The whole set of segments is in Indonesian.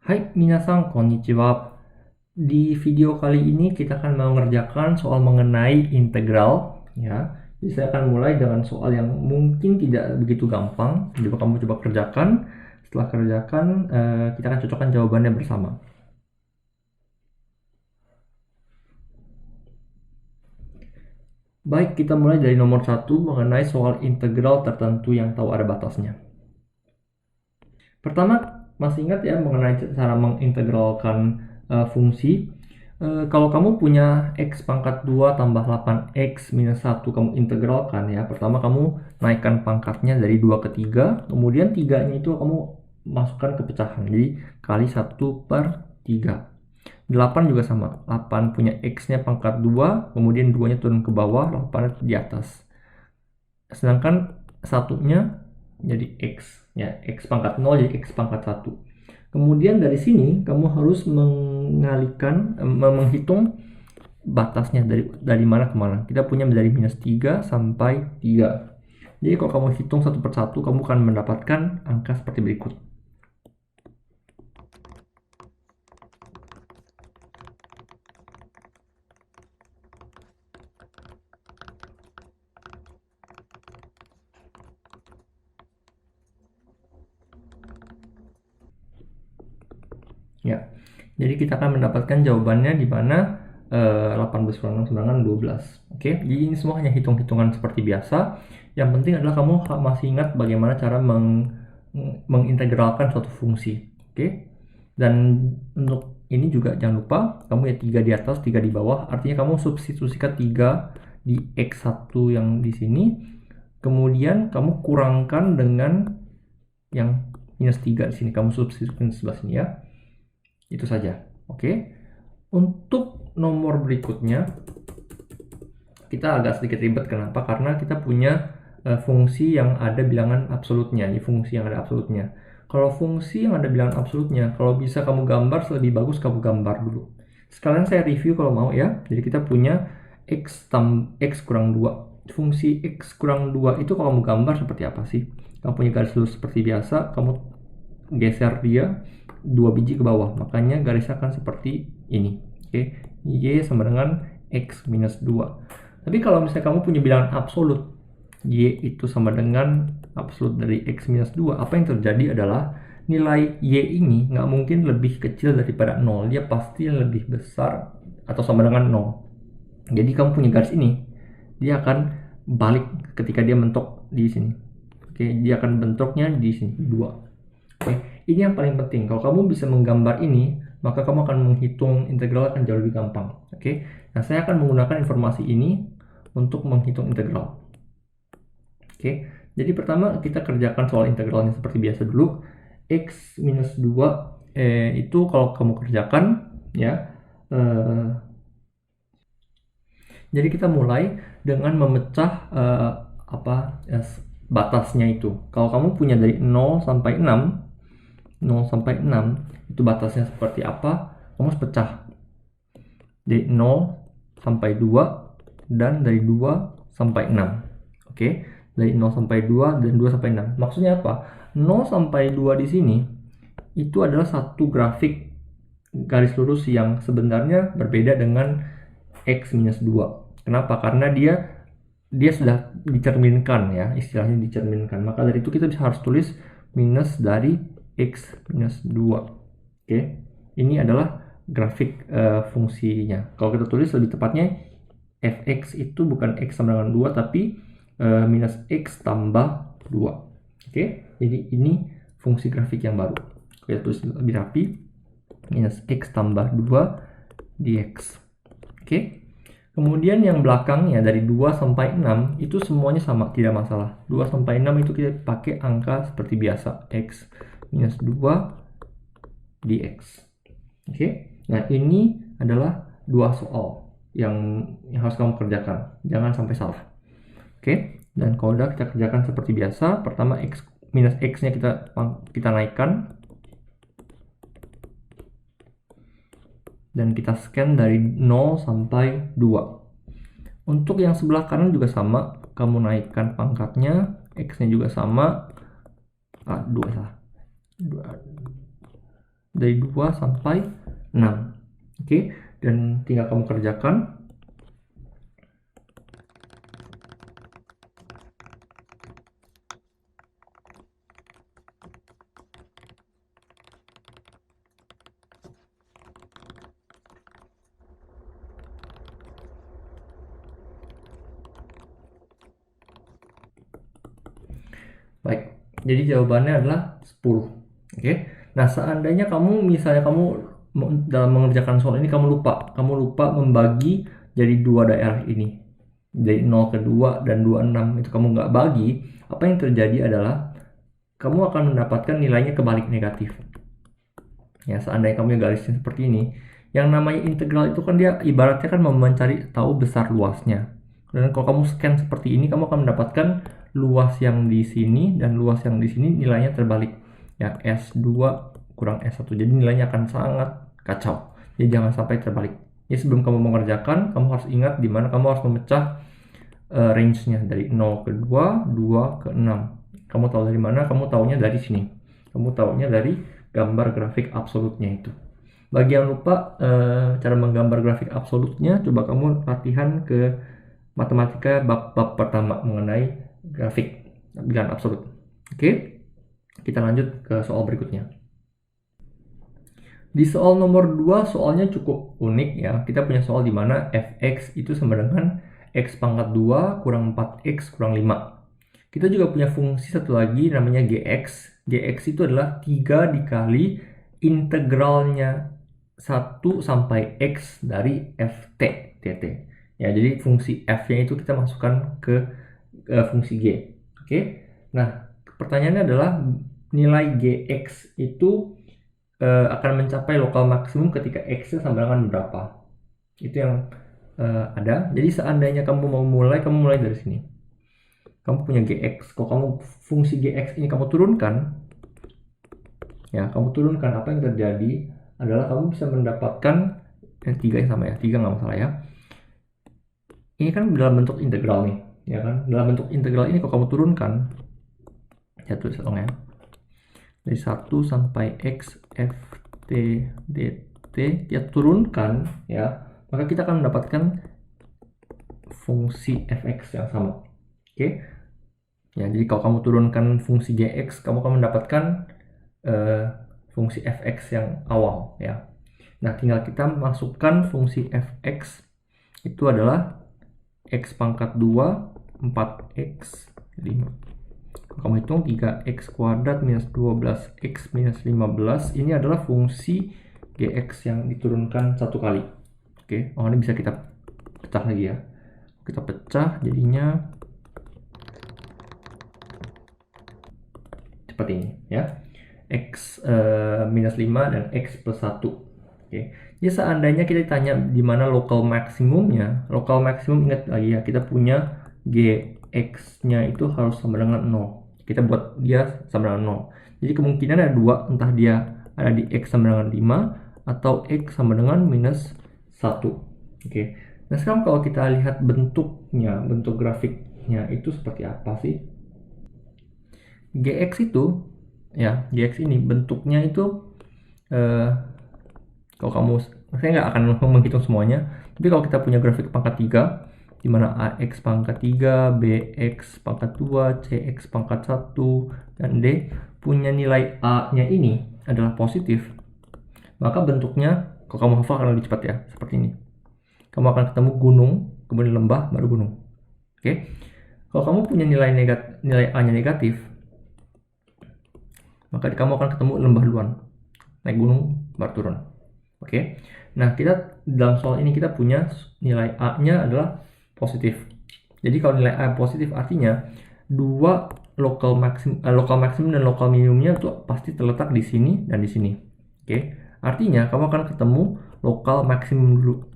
Hai minasan, konnichiwa. Di video kali ini kita akan mengerjakan soal mengenai integral, ya. Jadi saya akan mulai dengan soal yang mungkin tidak begitu gampang. Coba kamu coba kerjakan. Setelah kerjakan, kita akan cocokkan jawabannya bersama. Baik, kita mulai dari nomor 1 mengenai soal integral tertentu yang tahu ada batasnya. Pertama, masih ingat ya mengenai cara mengintegralkan fungsi. Kalau kamu punya x pangkat 2 tambah 8x minus 1, kamu integralkan ya. Pertama kamu naikkan pangkatnya dari 2 ke 3, kemudian 3-nya itu kamu masukkan ke pecahan. Jadi kali 1/3. 8 juga sama. 8 punya x-nya pangkat 2, kemudian 2-nya turun ke bawah, 8 di atas. Sedangkan satunya jadi x, ya, x pangkat 0 jadi x pangkat 1. Kemudian dari sini kamu harus menghitung batasnya dari mana ke mana. Kita punya dari minus 3 sampai 3. Jadi kalau kamu hitung satu persatu, kamu akan mendapatkan angka seperti berikut. Ya, jadi kita akan mendapatkan jawabannya di mana 18 kurang 6 sama 12. Oke, jadi ini semua hanya hitung-hitungan seperti biasa. Yang penting adalah kamu masih ingat bagaimana cara mengintegralkan suatu fungsi. Oke, dan untuk ini juga jangan lupa kamu ya 3 di atas 3 di bawah, artinya kamu substitusikan 3 di x1 yang di sini, kemudian kamu kurangkan dengan yang minus 3 di sini, kamu substitusikan di sebelah sini ya. Itu saja. Oke. Untuk nomor berikutnya kita agak sedikit ribet. Kenapa? Karena kita punya fungsi yang ada bilangan absolutnya. Ini fungsi yang ada absolutnya. Kalau fungsi yang ada bilangan absolutnya, kalau bisa kamu gambar, lebih bagus kamu gambar dulu. Sekalian saya review kalau mau ya. Jadi kita punya x kurang 2. Fungsi x kurang 2 itu kalau kamu gambar seperti apa sih? Kamu punya garis lurus seperti biasa, kamu geser dia 2 biji ke bawah, makanya garisnya akan seperti ini. Oke, y sama dengan x minus 2. Tapi kalau misalnya kamu punya bilangan absolut, y itu sama dengan absolut dari x minus 2, apa yang terjadi adalah nilai y ini nggak mungkin lebih kecil daripada 0, dia pasti lebih besar atau sama dengan 0. Jadi kamu punya garis ini, dia akan balik ketika dia mentok di sini. Oke, dia akan bentuknya di sini 2. Oke, ini yang paling penting. Kalau kamu bisa menggambar ini, maka kamu akan menghitung integral akan jauh lebih gampang. Oke, nah saya akan menggunakan informasi ini untuk menghitung integral. Oke, jadi pertama kita kerjakan soal integralnya seperti biasa dulu. X minus 2 itu kalau kamu kerjakan ya, jadi kita mulai dengan memecah batasnya itu. Kalau kamu punya dari 0 sampai 6, 0 sampai 6 itu batasnya seperti apa, kamu harus pecah dari 0 sampai 2 dan dari 2 sampai 6. Oke, dari 0 sampai 2 dan 2 sampai 6. Maksudnya apa? 0 sampai 2 di sini itu adalah satu grafik garis lurus yang sebenarnya berbeda dengan x minus 2. Kenapa? Karena dia sudah dicerminkan ya, istilahnya dicerminkan. Maka dari itu kita harus tulis minus dari x minus 2. Oke, ini adalah grafik fungsinya. Kalau kita tulis lebih tepatnya, fx itu bukan x sama dengan 2, tapi minus x tambah 2. Oke, jadi ini fungsi grafik yang baru. Kita tulis lebih rapi, minus x tambah 2 dx. Oke, kemudian yang belakangnya dari 2 sampai 6 itu semuanya sama, tidak masalah. 2 sampai 6 itu kita pakai angka seperti biasa, x minus 2 dx. Oke, nah ini adalah dua soal yang harus kamu kerjakan. Jangan sampai salah. Oke, dan kalau udah kita kerjakan seperti biasa. Pertama x minus x-nya kita naikkan. Dan kita scan dari 0 sampai 2. Untuk yang sebelah kanan juga sama, kamu naikkan pangkatnya, x-nya juga sama. 2 salah. dari 2 sampai 6. Oke, dan tinggal kamu kerjakan. Baik, jadi jawabannya adalah 10. Oke. Nah, seandainya misalnya kamu dalam mengerjakan soal ini kamu lupa membagi jadi dua daerah ini. Dari 0 ke 2 dan 26 itu kamu nggak bagi, apa yang terjadi adalah kamu akan mendapatkan nilainya kebalik negatif. Ya, seandainya kamu garisnya seperti ini, yang namanya integral itu kan dia ibaratnya kan mencari tahu besar luasnya. Dan kalau kamu scan seperti ini, kamu akan mendapatkan luas yang di sini dan luas yang di sini nilainya terbalik. Ya, S2 kurang S1. Jadi nilainya akan sangat kacau. Jadi jangan sampai terbalik. Jadi sebelum kamu mengerjakan, kamu harus ingat di mana kamu harus memecah range-nya dari 0 ke 2, 2 ke 6. Kamu tahu dari mana? Kamu tahunya dari sini. Kamu tahunya dari gambar grafik absolutnya itu. Bagi yang lupa cara menggambar grafik absolutnya, coba kamu latihan ke matematika bab pertama mengenai grafik bilangan absolut. Oke, kita lanjut ke soal berikutnya. Di soal nomor 2, soalnya cukup unik ya. Kita punya soal di mana fx itu sama dengan x pangkat 2 kurang 4x kurang 5. Kita juga punya fungsi satu lagi namanya gx. Gx itu adalah 3 dikali integralnya 1 sampai x dari ft dt. Ya, jadi fungsi f-nya itu kita masukkan ke fungsi g. Oke. Nah, pertanyaannya adalah nilai gx itu akan mencapai lokal maksimum ketika x-nya sama dengan berapa. Itu yang ada. Jadi seandainya kamu mau mulai, kamu mulai dari sini. Kamu punya gx. Kalau kamu fungsi gx ini kamu turunkan, ya kamu turunkan, apa yang terjadi adalah kamu bisa mendapatkan yang 3 yang sama ya. 3 nggak masalah ya. Ini kan dalam bentuk integral nih, ya kan? Dalam bentuk integral ini kalau kamu turunkan, ya tulis dong ya. Dari 1 sampai x ft dt ya turunkan ya, maka kita akan mendapatkan fungsi fx yang sama. Oke. Ya, jadi kalau kamu turunkan fungsi gx, kamu akan mendapatkan fungsi fx yang awal ya. Nah, tinggal kita masukkan fungsi fx itu adalah x pangkat 2 4x 5. Kamu hitung 3x kuadrat minus 12x minus 15, ini adalah fungsi gx yang diturunkan satu kali. Oke, ini bisa kita pecah lagi ya. Kita pecah jadinya seperti ini ya. X minus 5 dan x plus 1. Oke. Jadi seandainya kita ditanya di mana lokal maksimumnya, lokal maksimum ingat lagi ya, kita punya gx-nya itu harus sama dengan 0. Kita buat dia sama dengan 0. Jadi kemungkinan ada dua, entah dia ada di x sama dengan 5 atau x sama dengan minus 1. Oke. Nah, sekarang kalau kita lihat bentuknya, bentuk grafiknya itu seperti apa sih? Gx itu ya, gx ini bentuknya itu kalau kamu, saya nggak akan menghitung semuanya, tapi kalau kita punya grafik pangkat 3 di mana ax pangkat 3, bx pangkat 2, cx pangkat 1, dan d punya nilai a-nya ini adalah positif, maka bentuknya, kalau kamu hafal akan lebih cepat ya, seperti ini. Kamu akan ketemu gunung, kemudian lembah, baru gunung. Oke. Kalau kamu punya nilai a-nya negatif, maka kamu akan ketemu lembah duluan, naik gunung, baru turun. Oke. Nah, kita dalam soal ini kita punya nilai a-nya adalah positif. Jadi kalau nilai a positif artinya dua lokal maksimum dan lokal minimumnya itu pasti terletak di sini dan di sini. Oke. Artinya kamu akan ketemu lokal maksimum dulu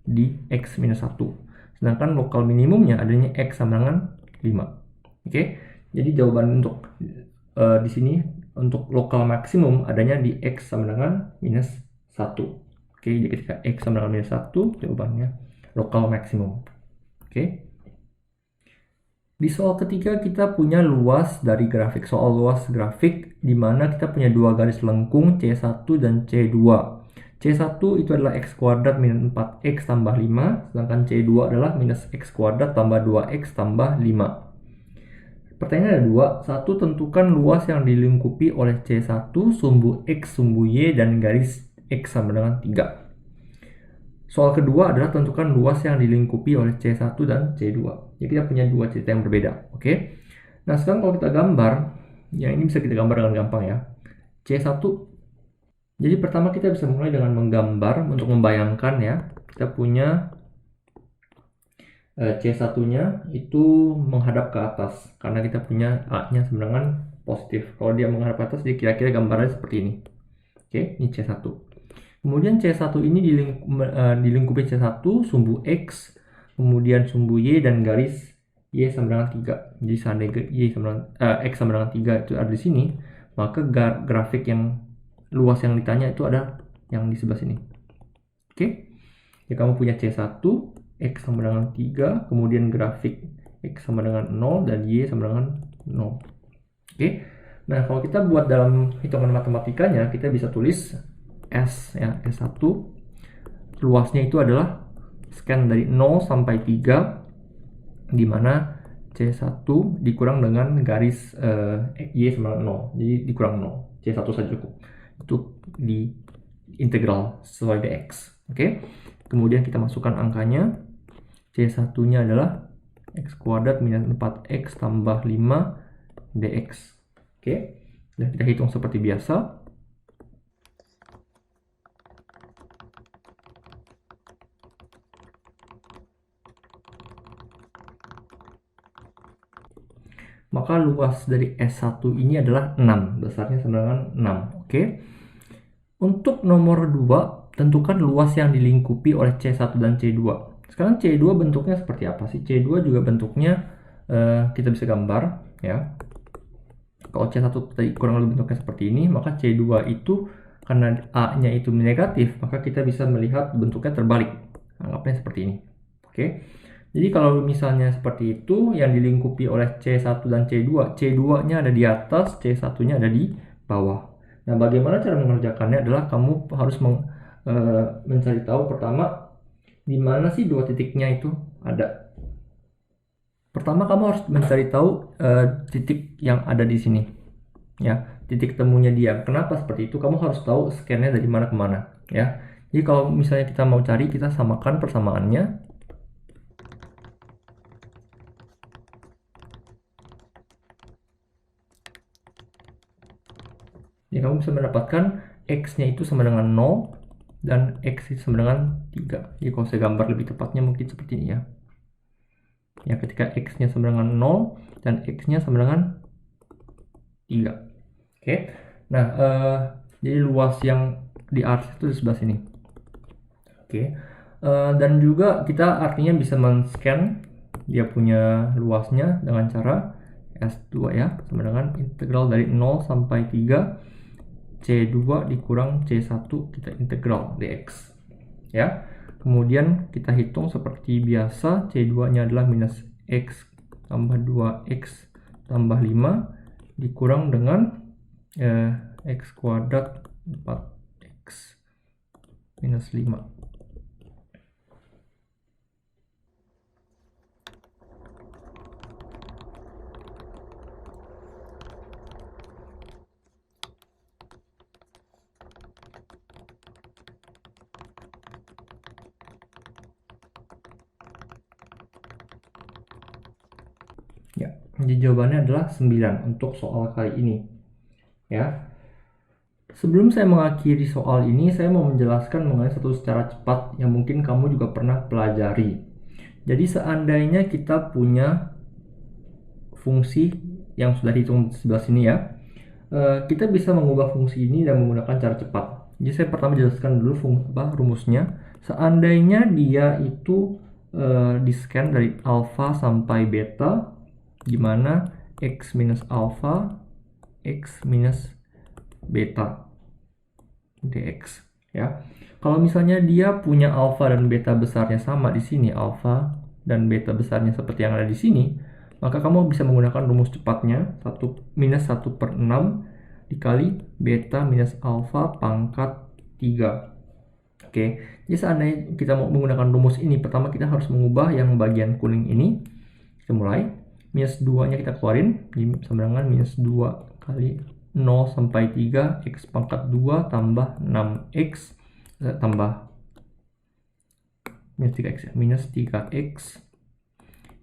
di x minus 1. Sedangkan lokal minimumnya adanya x sama dengan 5. Oke. Jadi jawaban untuk di sini untuk lokal maksimum adanya di x sama dengan minus 1. Oke, jadi ketika x sama dengan minus 1, jawabannya lokal maksimum. Oke. Di soal ketiga kita punya luas dari grafik. Soal luas grafik di mana kita punya dua garis lengkung C1 dan C2. C1 itu adalah X kuadrat minus 4X tambah 5, sedangkan C2 adalah minus X kuadrat tambah 2X tambah 5. Pertanyaan ada dua. Satu, tentukan luas yang dilingkupi oleh C1, sumbu X, sumbu Y, dan garis X sama dengan 3. Soal kedua adalah tentukan luas yang dilingkupi oleh C1 dan C2. Jadi kita punya dua cerita yang berbeda. Oke. Nah, sekarang kalau kita gambar, ya ini bisa kita gambar dengan gampang ya. C1. Jadi pertama kita bisa mulai dengan menggambar untuk membayangkan ya. Kita punya C1-nya itu menghadap ke atas karena kita punya A-nya sama dengan positif. Kalau dia menghadap ke atas, dia kira-kira gambarnya seperti ini. Oke, ini C1. Kemudian C1 ini dilingkupi C1, sumbu X, kemudian sumbu Y, dan garis Y sama dengan 3. Jadi seandainya X sama dengan 3 itu ada di sini, maka grafik yang luas yang ditanya itu ada yang di sebelah sini. Oke? Ya, kamu punya C1, X sama dengan 3, kemudian grafik X sama dengan 0, dan Y sama dengan 0. Oke? Nah, kalau kita buat dalam hitungan matematikanya, kita bisa tulis S ya, S1 luasnya itu adalah scan dari 0 sampai 3 di mana C1 dikurang dengan garis Y sama 0. Jadi dikurang 0. C1 saja cukup. Itu di integral sesuai dx. Oke. Kemudian kita masukkan angkanya. C1-nya adalah X kuadrat minus 4X tambah 5 dx. Oke. Dan kita hitung seperti biasa. Maka luas dari S1 ini adalah 6, besarnya sama dengan 6. Oke. Untuk nomor 2, tentukan luas yang dilingkupi oleh C1 dan C2. Sekarang C2 bentuknya seperti apa sih? C2 juga bentuknya kita bisa gambar ya. Kalau C1 tadi kurang lebih bentuknya seperti ini, maka C2 itu karena A-nya itu negatif, maka kita bisa melihat bentuknya terbalik. Anggapnya seperti ini. Oke. Jadi kalau misalnya seperti itu, yang dilingkupi oleh C1 dan C2, C2-nya ada di atas, C1-nya ada di bawah. Nah, bagaimana cara mengerjakannya adalah kamu harus mencari tahu pertama, di mana sih dua titiknya itu ada. Pertama, kamu harus mencari tahu titik yang ada di sini. Ya, titik temunya dia. Kenapa seperti itu? Kamu harus tahu scan-nya dari mana ke mana. Ya. Jadi kalau misalnya kita mau cari, kita samakan persamaannya. Ya, kamu bisa mendapatkan X-nya itu sama dengan 0 dan X itu sama dengan 3. Jadi kalau saya gambar lebih tepatnya mungkin seperti ini ya. Ya, ketika X-nya sama dengan 0 dan X-nya sama dengan 3. Oke. Nah, jadi luas yang di ars itu di sebelah sini. Oke. Dan juga kita artinya bisa men-scan dia punya luasnya dengan cara S2 ya, sama dengan integral dari 0 sampai 3 C2 dikurang C1 kita integral dx ya. Kemudian kita hitung seperti biasa, C2 nya adalah minus X tambah 2X tambah 5 dikurang dengan X kuadrat 4X minus 5. Ya, jadi jawabannya adalah 9 untuk soal kali ini. Ya. Sebelum saya mengakhiri soal ini, saya mau menjelaskan mengenai satu secara cepat yang mungkin kamu juga pernah pelajari. Jadi seandainya kita punya fungsi yang sudah dihitung di sebelah sini ya, kita bisa mengubah fungsi ini dan menggunakan cara cepat. Jadi saya pertama jelaskan dulu rumusnya. Seandainya dia itu di-scan dari alpha sampai beta, di mana X minus alpha, X minus beta dx ya. Kalau misalnya dia punya alpha dan beta besarnya sama di sini, alpha dan beta besarnya seperti yang ada di sini, maka kamu bisa menggunakan rumus cepatnya, minus 1/6 dikali beta minus alfa pangkat 3. Oke, jadi seandainya kita mau menggunakan rumus ini, pertama kita harus mengubah yang bagian kuning ini. Kita mulai, minus 2-nya kita keluarin, sama dengan minus 2 kali 0 sampai 3, x pangkat 2 tambah 6x, tambah minus 3x ya, minus 3x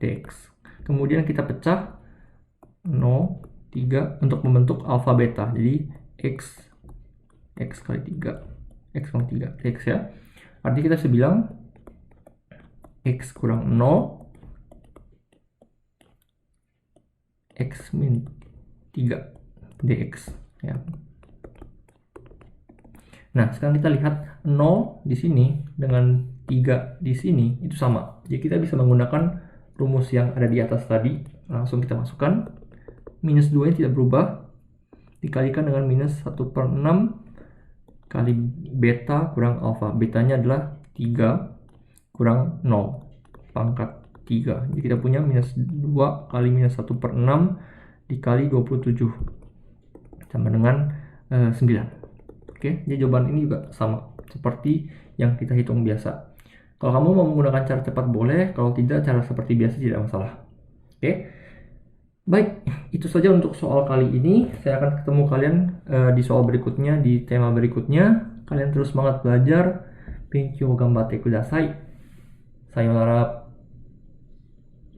dx. Kemudian kita pecah 0, 3 untuk membentuk alfa beta. Jadi x kali 3, x kali 3, x ya. Artinya kita bisa bilang x kurang 0, x min 3 dx ya. Nah, sekarang kita lihat 0 di sini dengan 3 di sini itu sama. Jadi kita bisa menggunakan rumus yang ada di atas tadi. Langsung kita masukkan. Minus 2 ini tidak berubah. Dikalikan dengan minus 1/6 kali beta kurang alfa. Betanya adalah 3 kurang 0 pangkat 3. Jadi kita punya minus 2 kali minus 1/6 dikali 27 sama dengan 9. Oke, jadi jawaban ini juga sama seperti yang kita hitung biasa. Kalau kamu mau menggunakan cara cepat boleh, kalau tidak cara seperti biasa tidak masalah. Oke, baik, itu saja untuk soal kali ini. Saya akan ketemu kalian di soal berikutnya, di tema berikutnya. Kalian terus semangat belajar. Thank you, gambatte kudasai. Sayonara.